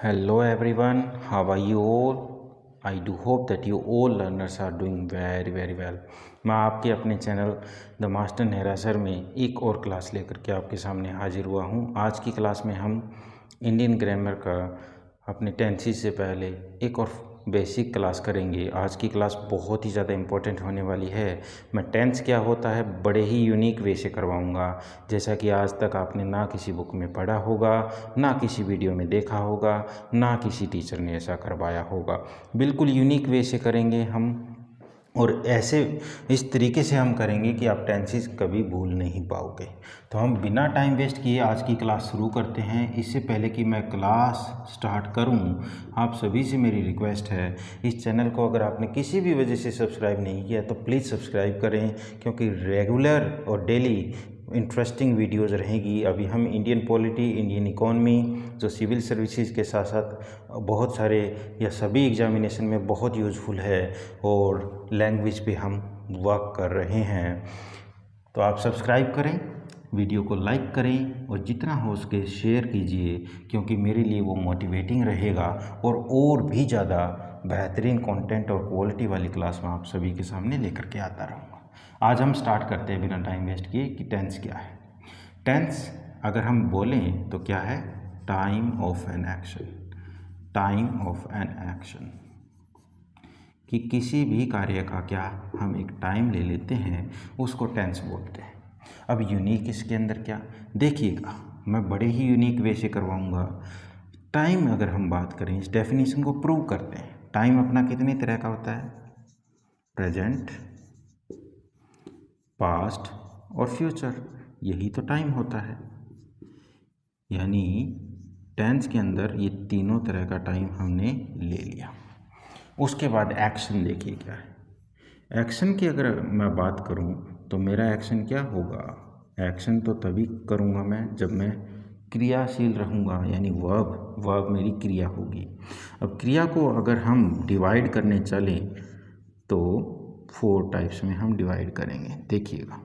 Hello everyone, how are you all? I do hope that you all learners are doing very well. मैं आपके अपने channel the master Nehra sir में एक और class लेकर के आपके सामने हाजिर हुआ हूँ। आज की क्लास में हम इंडियन ग्रामर का अपने टेंसेस से पहले एक और बेसिक क्लास करेंगे। आज की क्लास बहुत ही ज़्यादा इम्पोर्टेंट होने वाली है। मैं टेंस क्या होता है बड़े ही यूनिक वे से करवाऊँगा, जैसा कि आज तक आपने ना किसी बुक में पढ़ा होगा, ना किसी वीडियो में देखा होगा, ना किसी टीचर ने ऐसा करवाया होगा। बिल्कुल यूनिक वे से करेंगे हम, और ऐसे इस तरीके से हम करेंगे कि आप टेंसेस कभी भूल नहीं पाओगे। तो हम बिना टाइम वेस्ट किए आज की क्लास शुरू करते हैं। इससे पहले कि मैं क्लास स्टार्ट करूं, आप सभी से मेरी रिक्वेस्ट है, इस चैनल को अगर आपने किसी भी वजह से सब्सक्राइब नहीं किया तो प्लीज़ सब्सक्राइब करें, क्योंकि रेगुलर और डेली इंटरेस्टिंग वीडियोज़ रहेगी। अभी हम इंडियन पॉलिटी, इंडियन इकोनॉमी, जो सिविल सर्विसेज के साथ साथ बहुत सारे या सभी एग्जामिनेशन में बहुत यूज़फुल है, और लैंग्वेज पे हम वर्क कर रहे हैं। तो आप सब्सक्राइब करें, वीडियो को लाइक करें और जितना हो सके शेयर कीजिए, क्योंकि मेरे लिए वो मोटिवेटिंग रहेगा और भी ज़्यादा बेहतरीन कंटेंट और क्वालिटी वाली क्लास मैं आप सभी के सामने लेकर के आता रहूँगा। आज हम स्टार्ट करते हैं बिना टाइम वेस्ट किए कि टेंस क्या है। टेंस अगर हम बोलें तो क्या है? Time of an action. Time of an action कि किसी भी कार्य का क्या हम एक टाइम ले लेते हैं, उसको टेंस बोलते हैं। अब यूनिक इसके अंदर क्या देखिएगा, मैं बड़े ही यूनिक वे से करवाऊँगा। टाइम अगर हम बात करें, इस डेफिनेशन को प्रूव करते हैं। टाइम अपना कितने तरह का होता है? प्रेजेंट, पास्ट और फ्यूचर, यही तो टाइम होता है। यानी टेंस के अंदर ये तीनों तरह का टाइम हमने ले लिया। उसके बाद एक्शन देखिए क्या है। एक्शन की अगर मैं बात करूं तो मेरा एक्शन क्या होगा? एक्शन तो तभी करूंगा मैं जब मैं क्रियाशील रहूंगा, यानी वर्ब मेरी क्रिया होगी। अब क्रिया को अगर हम डिवाइड करने चलें तो 4 टाइप्स में हम डिवाइड करेंगे। देखिएगा,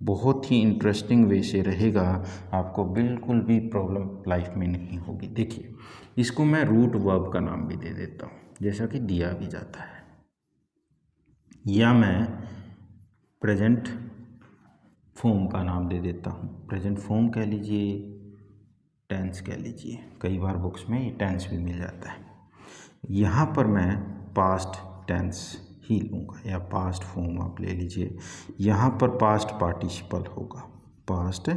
बहुत ही इंटरेस्टिंग वे से रहेगा, आपको बिल्कुल भी प्रॉब्लम लाइफ में नहीं होगी। देखिए, इसको मैं रूट वर्ब का नाम भी दे देता हूँ, जैसा कि दिया भी जाता है, या मैं प्रेजेंट फॉर्म का नाम दे देता हूँ। प्रेजेंट फॉर्म कह लीजिए, टेंस कह लीजिए, कई बार बुक्स में ये टेंस भी मिल जाता है। यहाँ पर मैं पास्ट टेंस ही लूँगा, या पास्ट फॉर्म आप ले लीजिए। यहाँ पर पास्ट पार्टिसिपल होगा, पास्ट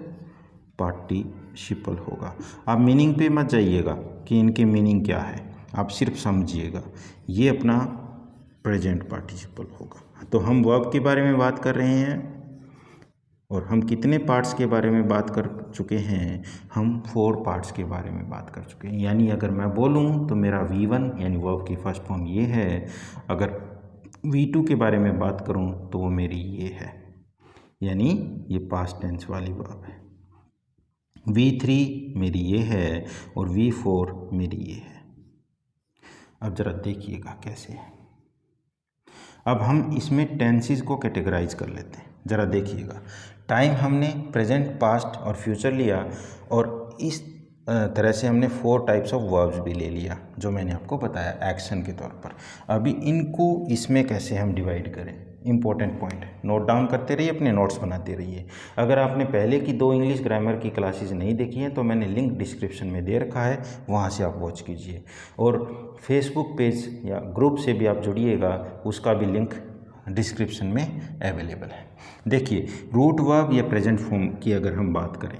पार्टिसिपल होगा। आप मीनिंग पे मत जाइएगा कि इनके मीनिंग क्या है, आप सिर्फ समझिएगा। ये अपना प्रेजेंट पार्टिसिपल होगा। तो हम वर्ब के बारे में बात कर रहे हैं, और हम कितने पार्ट्स के बारे में बात कर चुके हैं? हम 4 पार्ट्स के बारे में बात कर चुके हैं। यानी अगर मैं बोलूं तो मेरा V1 यानी वर्ब की फर्स्ट फॉर्म ये है। अगर V2 के बारे में बात करूं तो वो मेरी ये है, यानी ये पास्ट टेंस वाली वर्ब है। V3 मेरी ये है और V4 मेरी ये है। अब ज़रा देखिएगा कैसे है। अब हम इसमें टेंसेस को कैटेगराइज कर लेते हैं। ज़रा देखिएगा, टाइम हमने प्रेजेंट, पास्ट और फ्यूचर लिया, और इस तरह से हमने 4 टाइप्स ऑफ वर्ब्स भी ले लिया, जो मैंने आपको बताया एक्शन के तौर पर। अभी इनको इसमें कैसे हम डिवाइड करें, इंपॉर्टेंट पॉइंट, नोट डाउन करते रहिए, अपने नोट्स बनाते रहिए। अगर आपने पहले की 2 इंग्लिश ग्रामर की क्लासेस नहीं देखी हैं तो मैंने लिंक डिस्क्रिप्शन में दे रखा है, वहाँ से आप वॉच कीजिए। और फेसबुक पेज या ग्रुप से भी आप जुड़िएगा, उसका भी लिंक डिस्क्रिप्शन में अवेलेबल है। देखिए, रूट वर्ब या प्रेजेंट फॉर्म की अगर हम बात करें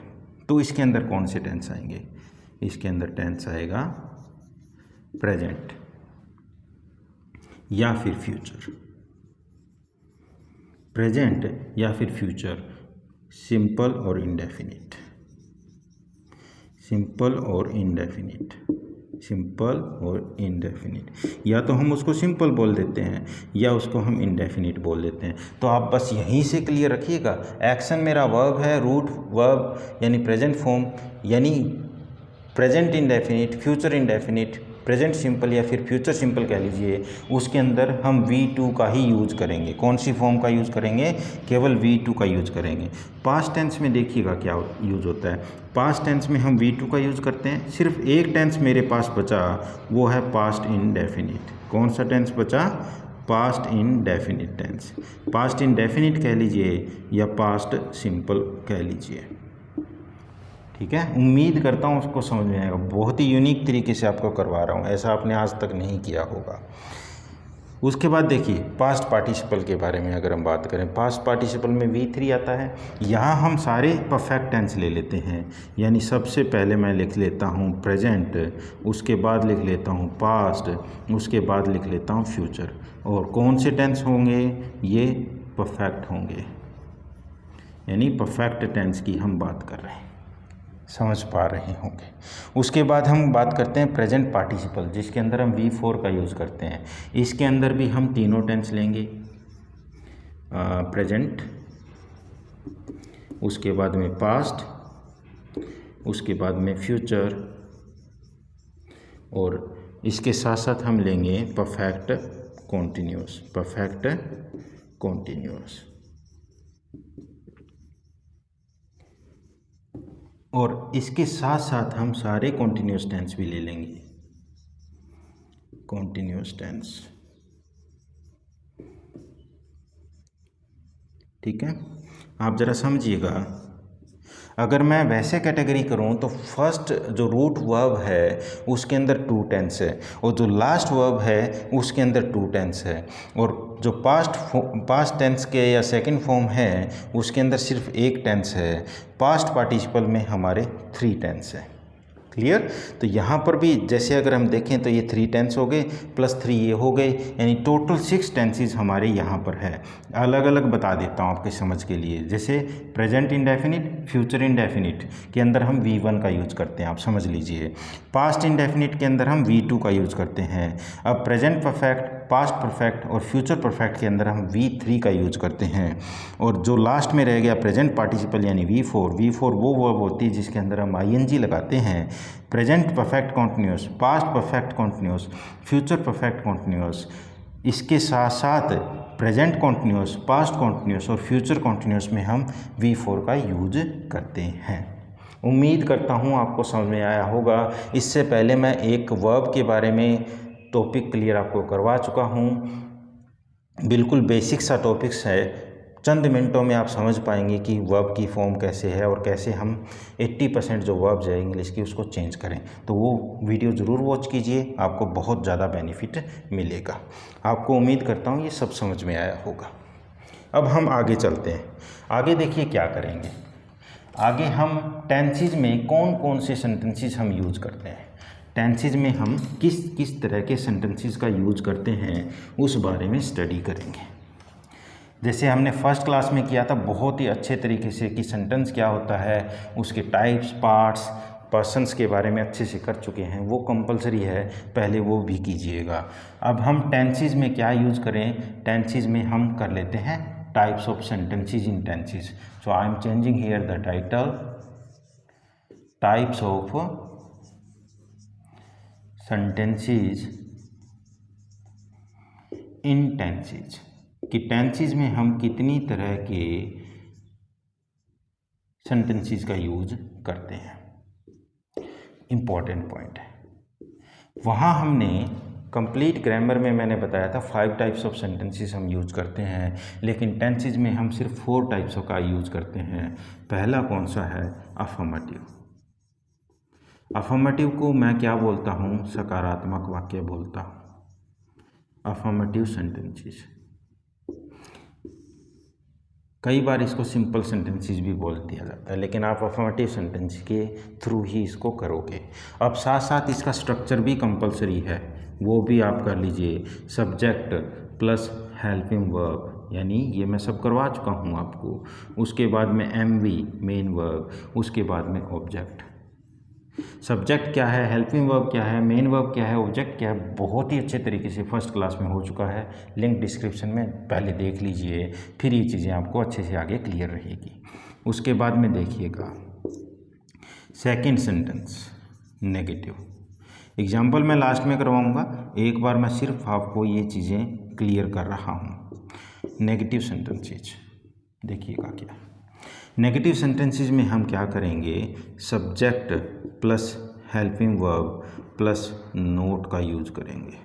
तो इसके अंदर कौन से टेंस आएंगे? इसके अंदर टेंस आएगा प्रेजेंट या फिर फ्यूचर। प्रेजेंट या फिर फ्यूचर, सिंपल और इंडेफिनिट, सिंपल और इंडेफिनिट, सिंपल और इंडेफिनिट। या तो हम उसको सिंपल बोल देते हैं या उसको हम इंडेफिनिट बोल देते हैं। तो आप बस यहीं से क्लियर रखिएगा, एक्शन मेरा वर्ब है, रूट वर्ब यानी प्रेजेंट फॉर्म, यानी present indefinite, future indefinite, present simple या फिर फ्यूचर सिंपल कह लीजिए, उसके अंदर हम V2 का ही यूज करेंगे। कौन सी फॉर्म का यूज करेंगे? केवल V2 का यूज करेंगे। पास्ट टेंस में देखिएगा क्या यूज होता है। पास्ट टेंस में हम V2 का यूज करते हैं। सिर्फ एक टेंस मेरे पास बचा, वो है पास्ट इंडेफिनिट। कौन सा टेंस बचा? Past indefinite tense. Past indefinite कह लीजिए या पास्ट सिंपल कह लीजिए, ठीक है। उम्मीद करता हूँ उसको समझ में आएगा। बहुत ही यूनिक तरीके से आपको करवा रहा हूँ, ऐसा आपने आज तक नहीं किया होगा। उसके बाद देखिए पास्ट पार्टिसिपल के बारे में अगर हम बात करें, पास्ट पार्टिसिपल में V3 आता है। यहाँ हम सारे परफेक्ट टेंस ले लेते हैं, यानी सबसे पहले मैं लिख लेता हूँ प्रेजेंट, उसके बाद लिख लेता हूँ पास्ट, उसके बाद लिख लेता हूँ फ्यूचर। और कौन से टेंस होंगे? ये परफेक्ट होंगे, यानी परफेक्ट टेंस की हम बात कर रहे हैं, समझ पा रहे होंगे। उसके बाद हम बात करते हैं प्रेजेंट पार्टिसिपल, जिसके अंदर हम V4 का यूज़ करते हैं। इसके अंदर भी हम तीनों टेंस लेंगे, प्रेजेंट, उसके बाद में पास्ट, उसके बाद में फ्यूचर, और इसके साथ साथ हम लेंगे परफेक्ट कॉन्टिन्यूअस, परफेक्ट कॉन्टिन्यूअस। और इसके साथ साथ हम सारे कॉन्टिन्यूअस टेंस भी ले लेंगे, कॉन्टिन्यूअस टेंस, ठीक है। आप ज़रा समझिएगा, अगर मैं वैसे कैटेगरी करूं तो फर्स्ट जो रूट वर्ब है उसके अंदर 2 टेंस है, और जो लास्ट वर्ब है उसके अंदर 2 टेंस है, और जो पास्ट टेंस के या सेकंड फॉर्म है उसके अंदर सिर्फ 1 टेंस है। पास्ट पार्टिसिपल में हमारे 3 टेंस है। क्लियर? तो यहाँ पर भी जैसे अगर हम देखें तो ये 3 टेंस हो गए प्लस 3 ये हो गए, यानी टोटल 6 टेंसेज हमारे यहाँ पर है। अलग अलग बता देता हूँ आपके समझ के लिए। जैसे प्रेजेंट इंडेफिनिट, फ्यूचर इंडेफिनिट के अंदर हम V1 का यूज़ करते हैं, आप समझ लीजिए। पास्ट इंडेफिनिट के अंदर हम V2 का यूज़ करते हैं। अब प्रेजेंट परफेक्ट, पास्ट परफेक्ट और फ्यूचर परफेक्ट के अंदर हम V3 का यूज़ करते हैं। और जो लास्ट में रह गया प्रेजेंट पार्टिसिपल यानी V4 वो वर्ब होती है जिसके अंदर हम ING लगाते हैं। Present perfect continuous, past perfect continuous, future perfect continuous, इसके साथ साथ प्रेजेंट कॉन्टिन्यूअस, पास्ट कॉन्टिन्यूअस और फ्यूचर कॉन्टिन्यूअस में हम V4 का यूज करते हैं। उम्मीद करता हूँ आपको समझ में आया होगा। इससे पहले मैं एक वर्ब के बारे में टॉपिक क्लियर आपको करवा चुका हूँ, बिल्कुल बेसिक सा टॉपिक्स है। चंद मिनटों में आप समझ पाएंगे कि वर्ब की फॉर्म कैसे है और कैसे हम 80% जो वर्ब्स है इंग्लिश की उसको चेंज करें। तो वो वीडियो ज़रूर वॉच कीजिए, आपको बहुत ज़्यादा बेनिफिट मिलेगा। आपको उम्मीद करता हूँ ये सब समझ में आया होगा। अब हम आगे चलते हैं। आगे देखिए क्या करेंगे। आगे हम टेंसेज में कौन कौन से सेंटेंसेस हम यूज़ करते हैं, टेंसेज में हम किस किस तरह के सेंटेंसेस का यूज़ करते हैं उस बारे में स्टडी करेंगे। जैसे हमने फर्स्ट क्लास में किया था बहुत ही अच्छे तरीके से कि सेंटेंस क्या होता है, उसके टाइप्स, पार्ट्स, पर्सन्स के बारे में अच्छे से कर चुके हैं। वो कंपलसरी है, पहले वो भी कीजिएगा। अब हम टेंसेज में क्या यूज़ करें, टेंसेज में हम कर लेते हैं types of sentences in tenses. So I am changing here the title, types of sentences in tenses, कि टेंसेज में हम कितनी तरह के सेंटेंसेस का यूज करते हैं। इम्पॉर्टेंट पॉइंट है। वहाँ हमने कंप्लीट ग्रामर में मैंने बताया था 5 टाइप्स ऑफ सेंटेंसेस हम यूज करते हैं, लेकिन टेंसेज में हम सिर्फ 4 टाइप्स का यूज करते हैं। पहला कौन सा है? अफर्मेटिव। अफर्मेटिव को मैं क्या बोलता हूँ? सकारात्मक वाक्य बोलता हूँ, अफर्मेटिव सेंटेंसेस। कई बार इसको सिंपल सेंटेंसेस भी बोल दिया जाता है, लेकिन आप अफर्मेटिव सेंटेंस के थ्रू ही इसको करोगे। अब साथ साथ इसका स्ट्रक्चर भी कंपलसरी है, वो भी आप कर लीजिए। सब्जेक्ट प्लस हेल्पिंग वर्ब, यानी ये मैं सब करवा चुका हूँ आपको। उसके बाद में MV मेन वर्ब, उसके बाद में ऑब्जेक्ट। सब्जेक्ट क्या है, हेल्पिंग वर्ब क्या है, मेन वर्ब क्या है, ऑब्जेक्ट क्या है, बहुत ही अच्छे तरीके से फर्स्ट क्लास में हो चुका है। लिंक डिस्क्रिप्शन में पहले देख लीजिए, फिर ये चीज़ें आपको अच्छे से आगे क्लियर रहेगी। उसके बाद में देखिएगा सेकंड सेंटेंस नेगेटिव। एग्जाम्पल मैं लास्ट में करवाऊँगा, एक बार मैं सिर्फ आपको ये चीज़ें क्लियर कर रहा हूँ। नेगेटिव सेंटेंसेज देखिएगा क्या, नेगेटिव सेंटेंसेज में हम क्या करेंगे, subject plus helping verb plus note का यूज करेंगे,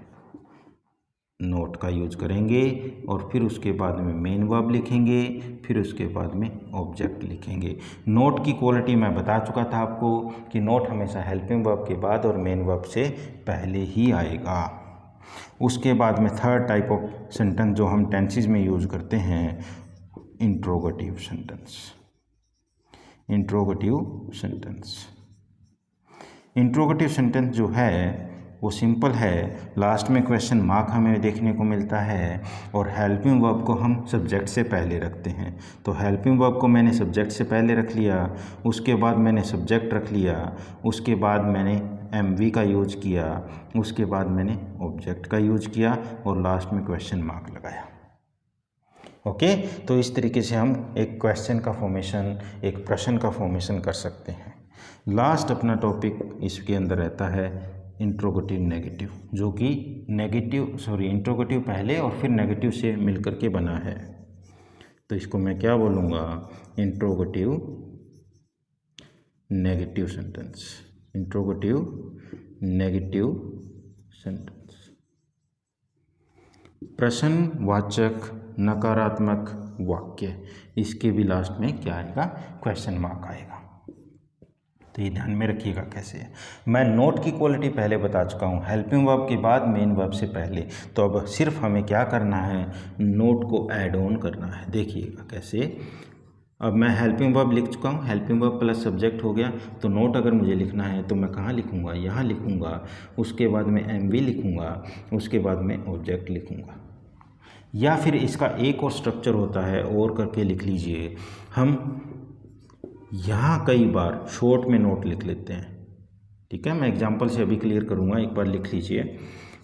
नोट का यूज करेंगे और फिर उसके बाद में मेन वर्ब लिखेंगे, फिर उसके बाद में ऑब्जेक्ट लिखेंगे। नोट की क्वालिटी मैं बता चुका था आपको कि नोट हमेशा हेल्पिंग वर्ब के बाद और मेन वर्ब से पहले ही आएगा। उसके बाद में थर्ड टाइप ऑफ सेंटेंस जो हम टेंसेज में यूज करते हैं, interrogative sentence. Interrogative sentence, interrogative sentence जो है वो सिंपल है, लास्ट में क्वेश्चन मार्क हमें देखने को मिलता है और हेल्पिंग वर्ब को हम सब्जेक्ट से पहले रखते हैं। तो हेल्पिंग वर्ब को मैंने सब्जेक्ट से पहले रख लिया, उसके बाद मैंने सब्जेक्ट रख लिया, उसके बाद मैंने एमवी का यूज किया, उसके बाद मैंने ऑब्जेक्ट का यूज किया और लास्ट में क्वेश्चन मार्क लगाया। ओके, तो इस तरीके से हम एक क्वेश्चन का फॉर्मेशन, एक प्रश्न का फॉर्मेशन कर सकते हैं। लास्ट अपना टॉपिक इसके अंदर रहता है इंट्रोगेटिव नेगेटिव, जो कि इंट्रोगेटिव पहले और फिर नेगेटिव से मिलकर के बना है। तो इसको मैं क्या बोलूँगा, interrogative negative sentence. Interrogative negative sentence, प्रश्नवाचक नकारात्मक वाक्य, इसके भी लास्ट में क्या आएगा, क्वेश्चन मार्क आएगा। तो ये ध्यान में रखिएगा कैसे है। मैं नोट की क्वालिटी पहले बता चुका हूँ, हेल्पिंग वर्ब के बाद मेन वर्ब से पहले। तो अब सिर्फ हमें क्या करना है, नोट को ऐड ऑन करना है। देखिएगा कैसे, अब मैं हेल्पिंग वर्ब लिख चुका हूँ, हेल्पिंग वर्ब प्लस सब्जेक्ट हो गया। तो नोट अगर मुझे लिखना है तो मैं कहाँ लिखूँगा, यहाँ लिखूँगा, उसके बाद में एमवी लिखूँगा, उसके बाद में ऑब्जेक्ट लिखूँगा। या फिर इसका एक और स्ट्रक्चर होता है, और करके लिख लीजिए, हम यहाँ कई बार शॉर्ट में नोट लिख लेते हैं। ठीक है, मैं एग्जांपल से अभी क्लियर करूँगा, एक बार लिख लीजिए,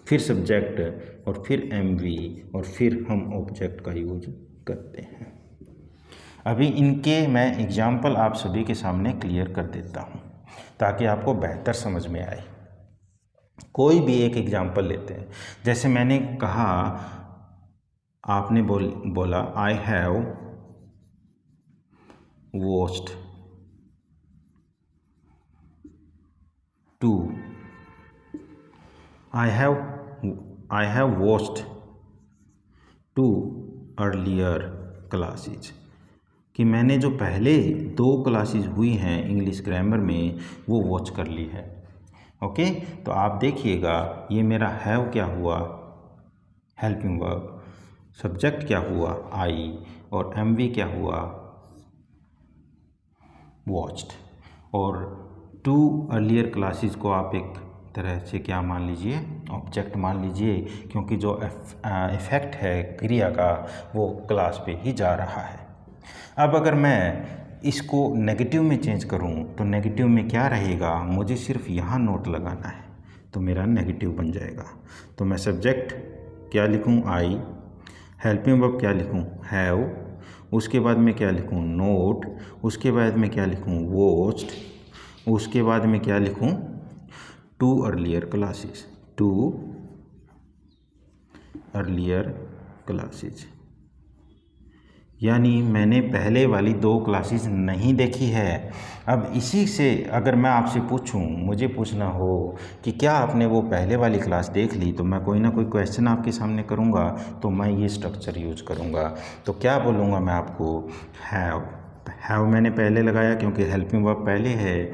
फिर सब्जेक्ट और फिर एमवी और फिर हम ऑब्जेक्ट का यूज करते हैं। अभी इनके मैं एग्जांपल आप सभी के सामने क्लियर कर देता हूँ ताकि आपको बेहतर समझ में आए। कोई भी एक एग्जांपल लेते हैं, जैसे मैंने कहा, आपने बोला I have watched I have watched 2 earlier classes, कि मैंने जो पहले 2 क्लासेस हुई हैं इंग्लिश ग्रामर में वो वॉच कर ली है। ओके, तो आप देखिएगा ये मेरा हैव क्या हुआ, हेल्पिंग वर्ब, सब्जेक्ट क्या हुआ आई, और एमवी क्या हुआ वॉच्ड, और 2 अर्लियर क्लासेस को आप एक तरह से क्या मान लीजिए, ऑब्जेक्ट मान लीजिए, क्योंकि जो इफ़ेक्ट है क्रिया का वो क्लास पे ही जा रहा है। अब अगर मैं इसको नेगेटिव में चेंज करूं तो नेगेटिव में क्या रहेगा, मुझे सिर्फ यहाँ नोट लगाना है तो मेरा नेगेटिव बन जाएगा। तो मैं सब्जेक्ट क्या लिखूं आई, हेल्पिंग वर्ब क्या लिखूं हैव, उसके बाद में क्या लिखूं नोट, उसके बाद में क्या लिखूं वॉच्ड, उसके बाद में क्या लिखूं 2 अर्लियर क्लासेस, 2 अर्लियर क्लासेस, यानी मैंने पहले वाली 2 क्लासेस नहीं देखी है। अब इसी से अगर मैं आपसे पूछूं, मुझे पूछना हो कि क्या आपने वो पहले वाली क्लास देख ली, तो मैं कोई ना कोई क्वेश्चन आपके सामने करूंगा, तो मैं ये स्ट्रक्चर यूज करूंगा। तो क्या बोलूँगा मैं आपको, हैव मैंने पहले लगाया क्योंकि हेल्पिंग वर्ब पहले है।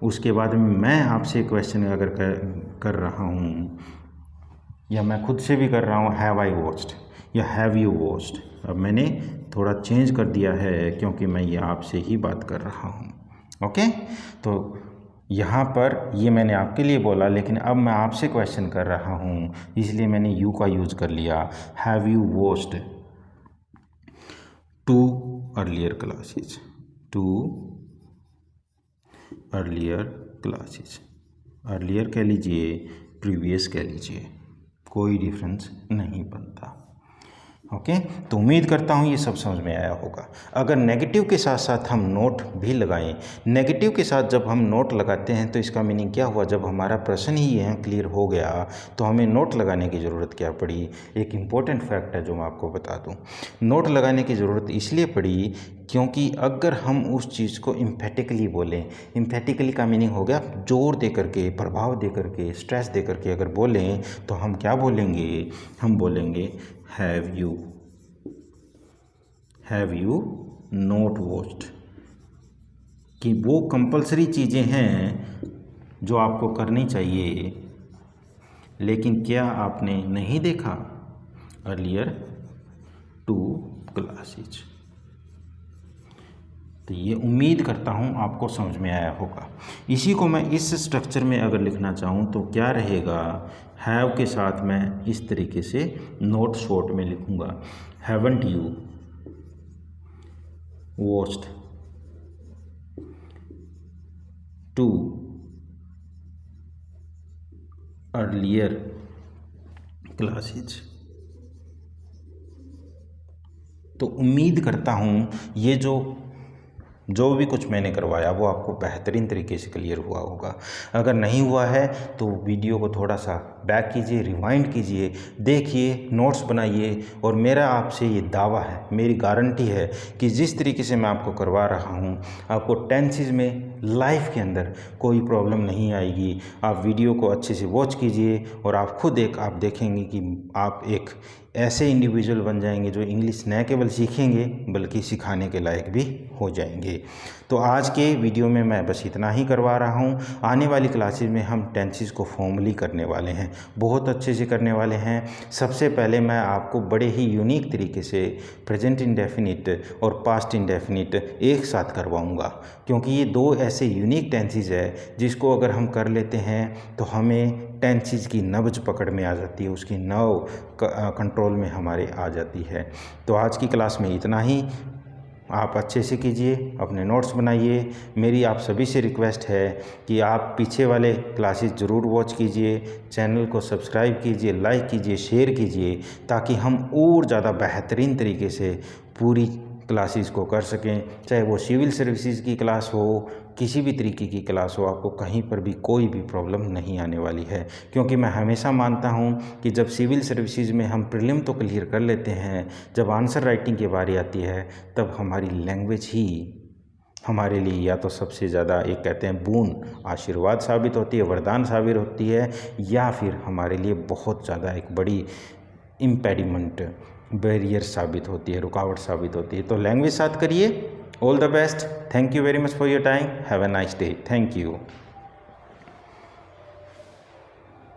उसके बाद में मैं आपसे क्वेश्चन अगर कर रहा हूँ या मैं खुद से भी कर रहा हूँ, हैव आई वॉच्ड या हैव यू वॉच्ड। अब मैंने थोड़ा चेंज कर दिया है क्योंकि मैं ये आपसे ही बात कर रहा हूँ। ओके, तो यहाँ पर ये मैंने आपके लिए बोला, लेकिन अब मैं आपसे क्वेश्चन कर रहा हूँ इसलिए मैंने यू का यूज कर लिया। Have you watched 2 earlier classes, 2 earlier classes, earlier कह लीजिए प्रीवियस कह लीजिए, कोई डिफरेंस नहीं बनता। ओके, तो उम्मीद करता हूँ ये सब समझ में आया होगा। अगर नेगेटिव के साथ साथ हम नोट भी लगाएं, नेगेटिव के साथ जब हम नोट लगाते हैं तो इसका मीनिंग क्या हुआ, जब हमारा प्रश्न ही यहाँ क्लियर हो गया तो हमें नोट लगाने की ज़रूरत क्या पड़ी। एक इम्पोर्टेंट फैक्ट है जो मैं आपको बता दूँ, नोट लगाने की ज़रूरत इसलिए पड़ी क्योंकि अगर हम उस चीज़ को इम्फेटिकली बोलें, इम्फेटिकली का मीनिंग हो गया जोर दे करके, प्रभाव दे करके, स्ट्रेस दे करके अगर बोलें तो हम क्या बोलेंगे, हम बोलेंगे हैव यू नोट वॉच्ड, कि वो कंपलसरी चीज़ें हैं जो आपको करनी चाहिए, लेकिन क्या आपने नहीं देखा अर्लियर 2 क्लासेज। तो ये उम्मीद करता हूँ आपको समझ में आया होगा। इसी को मैं इस स्ट्रक्चर में अगर लिखना चाहूँ तो क्या रहेगा, हैव के साथ मैं इस तरीके से नोट शॉर्ट में लिखूँगा, haven't you watched 2 earlier classes. तो उम्मीद करता हूँ ये जो भी कुछ मैंने करवाया वो आपको बेहतरीन तरीके से क्लियर हुआ होगा। अगर नहीं हुआ है तो वीडियो को थोड़ा सा बैक कीजिए, रिवाइंड कीजिए, देखिए, नोट्स बनाइए, और मेरा आपसे ये दावा है, मेरी गारंटी है कि जिस तरीके से मैं आपको करवा रहा हूँ आपको टेंसेस में लाइफ के अंदर कोई प्रॉब्लम नहीं आएगी। आप वीडियो को अच्छे से वॉच कीजिए और आप खुद आप देखेंगे कि आप एक ऐसे इंडिविजुअल बन जाएंगे जो इंग्लिश न केवल सीखेंगे बल्कि सिखाने के लायक भी हो जाएंगे। तो आज के वीडियो में मैं बस इतना ही करवा रहा हूँ। आने वाली क्लासेस में हम टेंसेस को फॉर्मली करने वाले हैं, बहुत अच्छे से करने वाले हैं। सबसे पहले मैं आपको बड़े ही यूनिक तरीके से प्रेजेंट इंडेफिनिट और पास्ट इंडेफिनिट एक साथ करवाऊँगा, क्योंकि ये दो ऐसे यूनिक टेंसेस है जिसको अगर हम कर लेते हैं तो हमें टेंसेस की नब्ज पकड़ में आ जाती है, उसकी नव कंट्रोल में हमारे आ जाती है। तो आज की क्लास में इतना ही। आप अच्छे से कीजिए, अपने नोट्स बनाइए। मेरी आप सभी से रिक्वेस्ट है कि आप पीछे वाले क्लासेस ज़रूर वॉच कीजिए, चैनल को सब्सक्राइब कीजिए, लाइक कीजिए, शेयर कीजिए, ताकि हम और ज़्यादा बेहतरीन तरीके से पूरी क्लासेस को कर सकें। चाहे वो सिविल सर्विसेज की क्लास हो, किसी भी तरीके की क्लास हो, आपको कहीं पर भी कोई भी प्रॉब्लम नहीं आने वाली है। क्योंकि मैं हमेशा मानता हूँ कि जब सिविल सर्विसेज में हम प्रीलिम तो क्लियर कर लेते हैं, जब आंसर राइटिंग की बारी आती है तब हमारी लैंग्वेज ही हमारे लिए या तो सबसे ज़्यादा, एक कहते हैं बून, आशीर्वाद साबित होती है, वरदान साबित होती है, या फिर हमारे लिए बहुत ज़्यादा एक बड़ी इम्पेडिमेंट, बैरियर साबित होती है, रुकावट साबित होती है। तो लैंग्वेज साथ करिए। All the best. Thank you very much for your time. Have a nice day. Thank you.